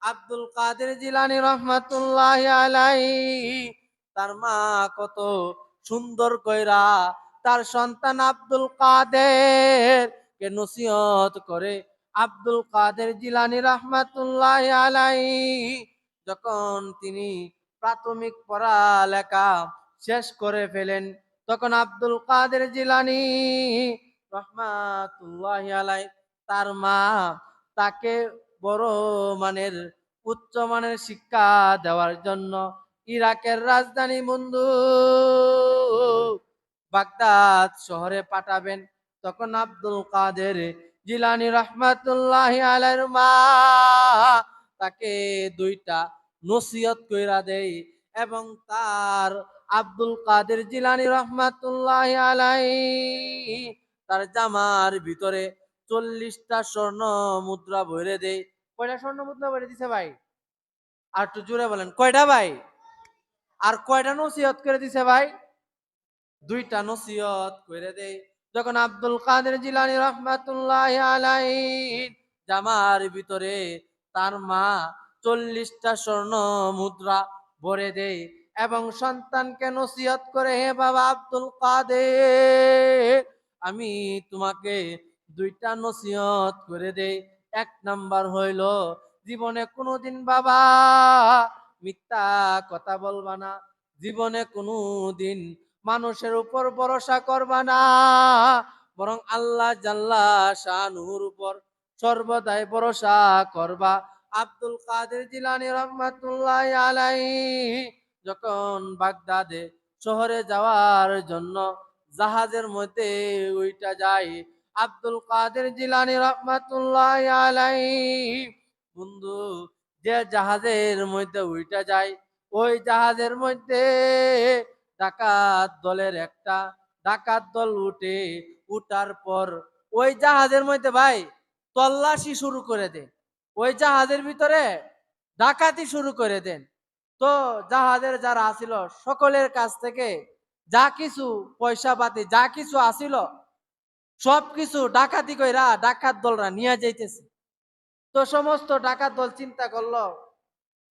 আব্দুল কাদের জিলানী রহমাতুল্লাহি আলাইহি তার মা কত সুন্দর কইরা তার সন্তান আব্দুল কাদের কে নসিহত করে। আব্দুল কাদের জিলানী রহমাতুল্লাহি আলাইহি যখন তিনি প্রাথমিক পড়ালেখা শেষ করে ফেলেন, তখন আব্দুল কাদের জিলানী রহমাতুল্লাহি আলাইহি তার মা তাকে বড় মানের উচ্চ মানের শিক্ষা দেওয়ার জন্য ইরাকের রাজধানী বন্ধু বাগদাদ শহরে পাঠাবেন। তখন আব্দুল কাদের জিলানী রহমাতুল্লাহি আলাইহির মা তাকে দুইটা নসিহত কইরা দেয় এবং তার আব্দুল কাদের জিলানী রহমাতুল্লাহি আলাইহি তার জামার ভিতরে 40টা স্বর্ণ মুদ্রা ভরে দেয়। কয়টা স্বর্ণ মুদ্রা ভরে দিছে ভাই? আর একটু জোরে বলেন, কয়টা ভাই? আর কয়টা নসিহত করে দিছে ভাই? দুইটা নসিহত করে দেয়। যখন আব্দুল কাদের জিলানী রহমাতুল্লাহি আলাইহি জামার ভিতরে তার মা 40টা স্বর্ণ মুদ্রা ভরে দেয় এবং সন্তানকে নসিহত করে, হে বাবা আব্দুল কাদের, আমি তোমাকে দুইটা নসিহত করে দেই। এক নাম্বার হইল, জীবনে কোনোদিন বাবা মিথ্যা কথা বলবা না, জীবনে কোনোদিন মানুষের উপর ভরসা করবা না, বরং আল্লাহ জাল্লা শানুর উপর সর্বদাই ভরসা করবা। আব্দুল কাদের জিলানী রহমাতুল্লাহি আলাইহি যখন বাগদাদে শহরে যাওয়ার জন্য জাহাজের মধ্যে উইটা যায়, আব্দুল কাদের জিলানী রহমাতুল্লাহি আলাইহি বন্ধু যে জাহাজের মধ্যে উইটা যায়, ওই জাহাজের মধ্যে ডাকাত দলের একটা ডাকাত দল উঠে, উঠার পর ওই জাহাজের মধ্যে ভাই তল্লাশি শুরু করে দেন, ওই জাহাজের ভিতরে ডাকাতি শুরু করে দেন। তো জাহাজের যারা আসিল সকলের কাছ থেকে যা কিছু পয়সা পাতি যা কিছু আসিল সবকিছু ডাকাতি কইরা ডাকাত দলরা নিয়ে যাইতেছে। তো সমস্ত ডাকাত দল চিন্তা করলো,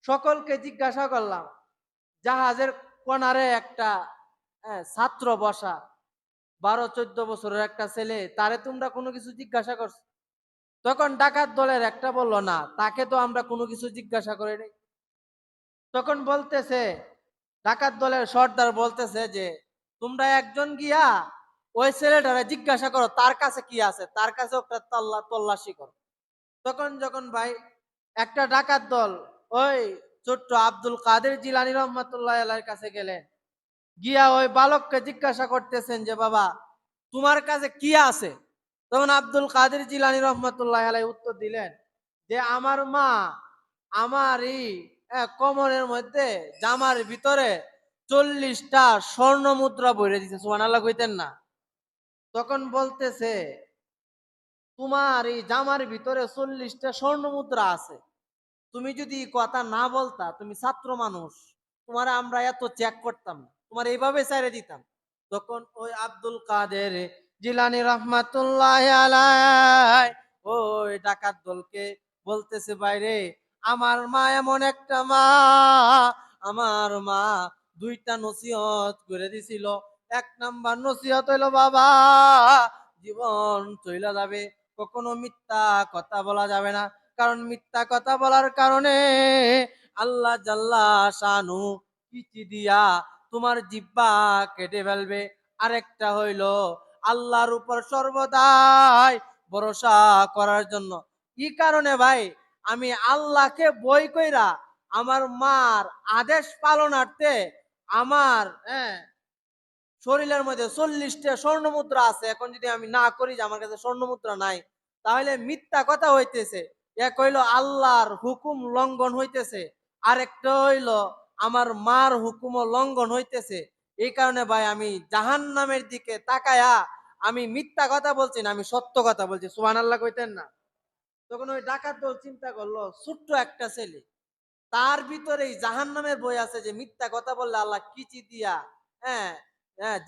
সকলকে জিজ্ঞাসা করলাম, জাহাজের কোনারে একটা ছাত্র বসা, 12-14 বছরের একটা ছেলে, তারে তোমরা কোনো কিছু জিজ্ঞাসা করছো? তখন ডাকাত দলের একটা বলল, না, তাকে তো আমরা কোনো কিছু জিজ্ঞাসা করি নাই। তখন বলতেছে, ডাকাত দলের সর্দার বলতেছে যে, তোমরা একজন গিয়া ওই ছেলেটারে জিজ্ঞাসা করো তার কাছে কি আছে, তার কাছে একটা তল্লাশি করো। তখন যখন ভাই একটা ডাকাত দল ওই ছোট্ট আব্দুল কাদের জিলানী রহমাতুল্লাহ আলাইহির কাছে গেলেন, গিয়া ওই বালককে জিজ্ঞাসা করতেছেন যে, বাবা তোমার কাছে কি আছে? তখন আব্দুল কাদের জিলানী রহমাতুল্লাহ আলাইহি উত্তর দিলেন যে, আমার মা আমার এই কোমরের মধ্যে জামার ভিতরে 40টা স্বর্ণ মুদ্রা ভরে দিছে। সুবহানাল্লাহ কইতেন না? তখন বলতেছে, তোমার এই জামার ভিতরে 40টা স্বর্ণ মুদ্রা আছে, তুমি যদি কথা না বলতা, তুমি ছাত্র মানুষ, তোমার আমরা এত চেক করতাম না, তোমার এইভাবে ছেড়ে দিতাম। তখন ওই আব্দুল কাদের জিলানী রহমাতুল্লাহ আলাইহি ওই ডাকাত দলকে বলতেছে, বাইরে আমার মা এমন একটা মা, আমার মা দুইটা নসিহত করে দিছিল। এক নাম্বার নসিহত হইলো, বাবা জীবন চইলা যাবে, কখনো মিথ্যা কথা বলা যাবে না, কারণ মিথ্যা কথা বলার কারণে আল্লাহ জাল্লা শানু পিচি দিয়া তোমার জিহ্বা কেটে ফেলবে। আরেকটা হইল, আল্লাহর উপর সর্বদাই ভরসা করার জন্য। কি কারণে ভাই? আমি আল্লাহকে বই কইরা আমার মার আদেশ পালনার্থে আমার শরীরের মধ্যে 40টা স্বর্ণ মুদ্রা আছে, এখন যদি আমি না করি যে আমার কাছে স্বর্ণ মুদ্রা নাই, তাহলে মিথ্যা কথা হইতেছে। এক হইল আল্লাহর হুকুম লঙ্ঘন হইতেছে, আরেকটা হইল আমার মার হুকুম লঙ্ঘন হইতেছে। এই কারণে ভাই আমি জাহান্নামের দিকে তাকায়া আমি মিথ্যা কথা বলছি না, আমি সত্য কথা বলছি। সুবহানাল্লাহ কইতেন না? তখন ওই ডাকাত দল চিন্তা করলো, ছোট্ট একটা ছেলে, তার ভিতরে জাহান্নামের বই আছে যে মিথ্যা কথা বললে আল্লাহ কিচি দিয়া হ্যাঁ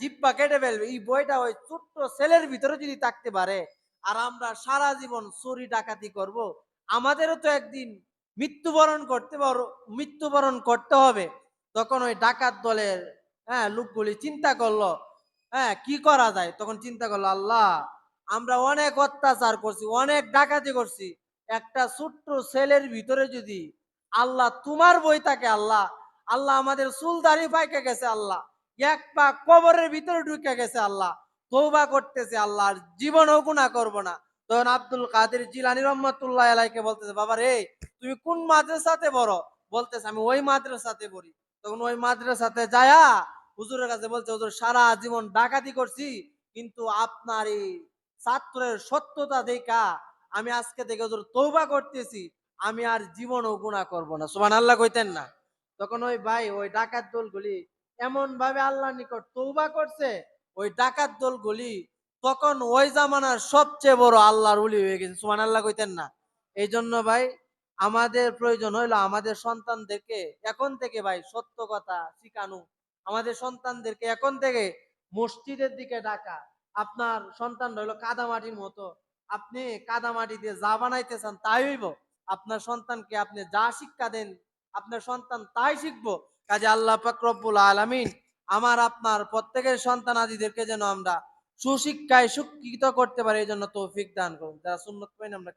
জিব্বা কেটে ফেলবে, এই বইটা ওই ছোট্ট ছেলের ভিতরে যদি থাকতে পারে, আর আমরা সারা জীবন চুরি ডাকাতি করব, আমাদেরও তো একদিন মৃত্যুবরণ করতে হবে, তখন ওই ডাকাত দলের লোকগুলি চিন্তা করলো, কি করা যায়। তখন চিন্তা করলো, আল্লাহ, আমরা অনেক অত্যাচার করছি, অনেক ডাকাতি করছি, একটা ছোট্ট ছেলের ভিতরে যদি আল্লাহ তোমার বই থাকে, আল্লাহ, আল্লাহ আমাদের চুলদারি পাইকে গেছে, আল্লাহ এক পা কবরের ভিতরে ঢুকে গেছে, আল্লাহ তওবা করতেছে, আল্লাহ আর জীবনও গুনাহ করব না। তখন আব্দুল কাদের জিলানী রহমাতুল্লাহ আলাইকে বলতেছে, বাবা রে, তুমি কোন মাদ্রাসাতে পড়ো? বলতেছে, আমি ওই মাদ্রাসাতে পড়ি। তখন ওই মাদ্রাসাতে যায়া হুজুরের কাছে বলছে, হুজুর, সারা জীবন ডাকাতি করছি, কিন্তু আপনার এই ছাত্রের সত্যতা দেখা আমি আজকে থেকে হুজুর তওবা করতেছি, আমি আর জীবনও গুনাহ করব না। সুবহানাল্লাহ কইতেন না? তখন ওই ভাই, ওই ডাকাত দলগুলি এমন ভাবে আল্লাহর নিকট তওবা করছে, ওই ডাকাত দলগুলি তখন ওই জামানার সবচেয়ে বড় আল্লাহর ওলি হয়ে গেছে। সুবহানাল্লাহ কইতেন না? এই জন্য ভাই, আমাদের প্রয়োজন হইলো আমাদের সন্তানদেরকে এখন থেকে ভাই সত্য কথা শিখানো, আমাদের সন্তানদেরকে এখন থেকে মসজিদের দিকে ডাকা। আপনার সন্তান হইলো কাদামাটির মতো, আপনি কাদামাটি দিয়ে যা বানাইতে চান তাই হইব। আপনার সন্তানকে আপনি যা শিক্ষা দেন, আপনার সন্তান তাই শিখবো। কাজে আল্লাহ পাক রব্বুল আলামিন আমার আপনার প্রত্যেকের সন্তানাদিদেরকে যেন আমরা সুশিক্ষায় শিক্ষিত করতে পারি, এই জন্য তৌফিক দান করুন। যারা সুন্নত পাইন আমরা